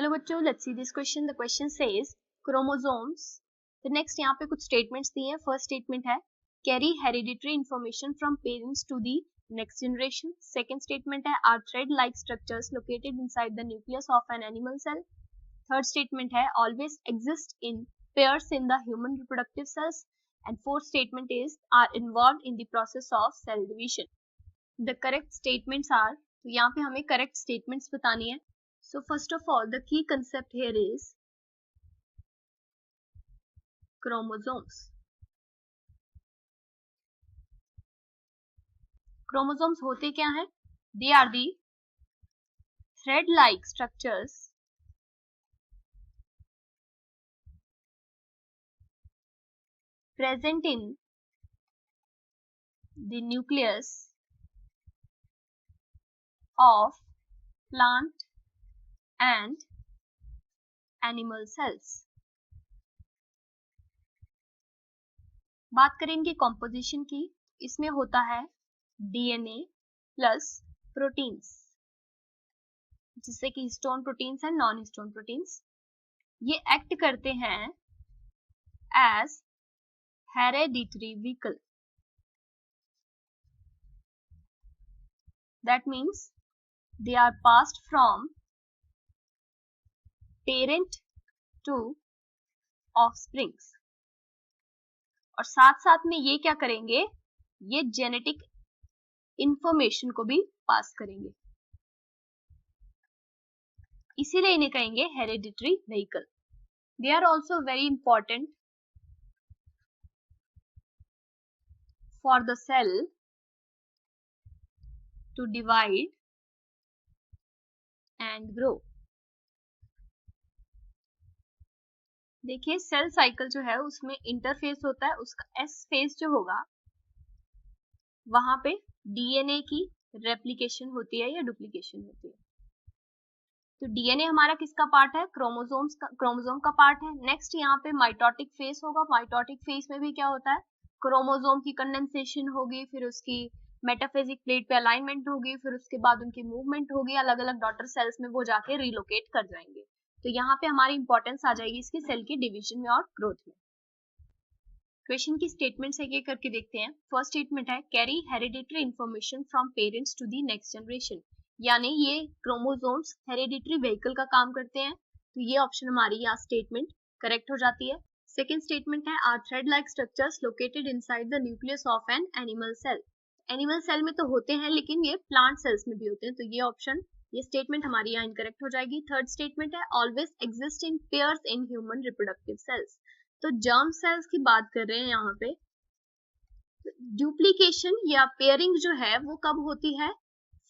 Hello बच्चों, let's see this question. The question says chromosomes. तो next यहाँ पे कुछ स्टेटमेंट्स दिए हैं. फर्स्ट स्टेटमेंट है carry hereditary information from parents to the next generation. Second statement है are thread like structures located inside the nucleus of an animal cell. Third statement है always exist in pairs in the human reproductive cells. And fourth statement is are involved in the process of cell division. The correct statements are, तो यहाँ पे हमें correct statements बतानी है. So first of all, the key concept here is chromosomes. Chromosomes होते क्या हैं? They are the thread-like structures present in the nucleus of plant and animal cells. बात करें इनकी कॉम्पोजिशन की, इसमें होता है डीएनए प्लस प्रोटीन्स, जिससे कि histone proteins and non histone proteins. ये एक्ट करते हैं as hereditary vehicle. That means they are passed from parent to offsprings. और साथ साथ में ये क्या करेंगे, ये जेनेटिक इंफॉर्मेशन को भी पास करेंगे, इसीलिए इन्हें कहेंगे hereditary vehicle. They are also very important for the cell to divide and grow. देखिए सेल साइकिल जो है उसमें इंटरफेस होता है, उसका एस फेज जो होगा वहां पे डीएनए की रेप्लिकेशन होती है या डुप्लीकेशन होती है. तो डीएनए हमारा किसका पार्ट है? क्रोमोसोम का पार्ट है. नेक्स्ट यहाँ पे माइटोटिक फेज होगा. माइटोटिक फेज में भी क्या होता है, क्रोमोसोम की कंडेंसेशन होगी, फिर उसकी मेटाफेजिक प्लेट पे अलाइनमेंट होगी, फिर उसके बाद उनकी मूवमेंट होगी, अलग अलग डॉटर सेल्स में वो जाके रिलोकेट कर जाएंगे. तो यहाँ पे हमारी इंपॉर्टेंस आ जाएगी इसकी सेल की डिवीजन में और ग्रोथ में. क्वेश्चन की स्टेटमेंट्स एक एक करके देखते हैं. फर्स्ट स्टेटमेंट है carry hereditary information from parents to the next generation. यानी ये क्रोमोसोम्स हेरिडिटरी व्हीकल का काम करते हैं. तो ये ऑप्शन हमारी यहाँ स्टेटमेंट करेक्ट हो जाती है. सेकेंड स्टेटमेंट है are thread like structures located inside the nucleus of an animal cell. Animal cell में तो होते हैं लेकिन ये प्लांट सेल्स में भी होते हैं, तो ये ऑप्शन, ये स्टेटमेंट हमारी यहाँ इनकरेक्ट हो जाएगी. थर्ड स्टेटमेंट है always exist in pairs in human reproductive sales. तो जर्म सेल्स की बात कर रहे हैं यहाँ पे. डुप्लीकेशन या पेयरिंग जो है वो कब होती है?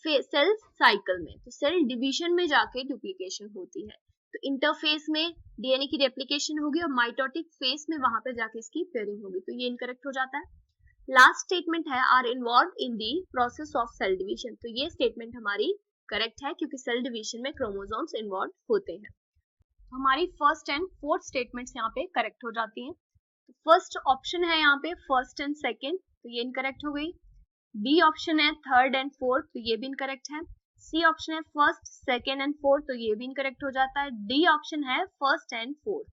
सेल साइकिल में. तो सेल डिवीजन में जाके डुप्लीकेशन होती है. तो इंटरफेस में डीएनए की रेप्लिकेशन होगी और माइटोटिक फेस में वहां पे जाके इसकी पेयरिंग होगी. तो ये इनकरेक्ट हो जाता है. लास्ट स्टेटमेंट है are involve in the process of cell division. तो ये स्टेटमेंट हमारी करेक्ट है क्योंकि सेल डिवीजन में क्रोमोसोम्स इन्वॉल्व होते हैं. तो हमारी फर्स्ट एंड फोर्थ स्टेटमेंट्स यहाँ पे करेक्ट हो जाती हैं. तो फर्स्ट ऑप्शन है यहाँ पे फर्स्ट एंड सेकंड, तो ये इनकरेक्ट हो गई. बी ऑप्शन है थर्ड एंड फोर्थ, तो ये भी इनकरेक्ट है. सी ऑप्शन है फर्स्ट सेकंड एंड फोर्थ, तो ये भी इनकरेक्ट हो जाता है. डी ऑप्शन है फर्स्ट एंड फोर्थ,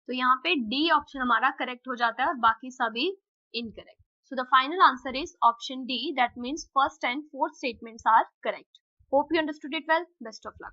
तो यहाँ पे डी ऑप्शन हमारा करेक्ट हो जाता है और बाकी सभी incorrect. So the final answer is option D. That means first and fourth statements are correct. Hope you understood it well. Best of luck.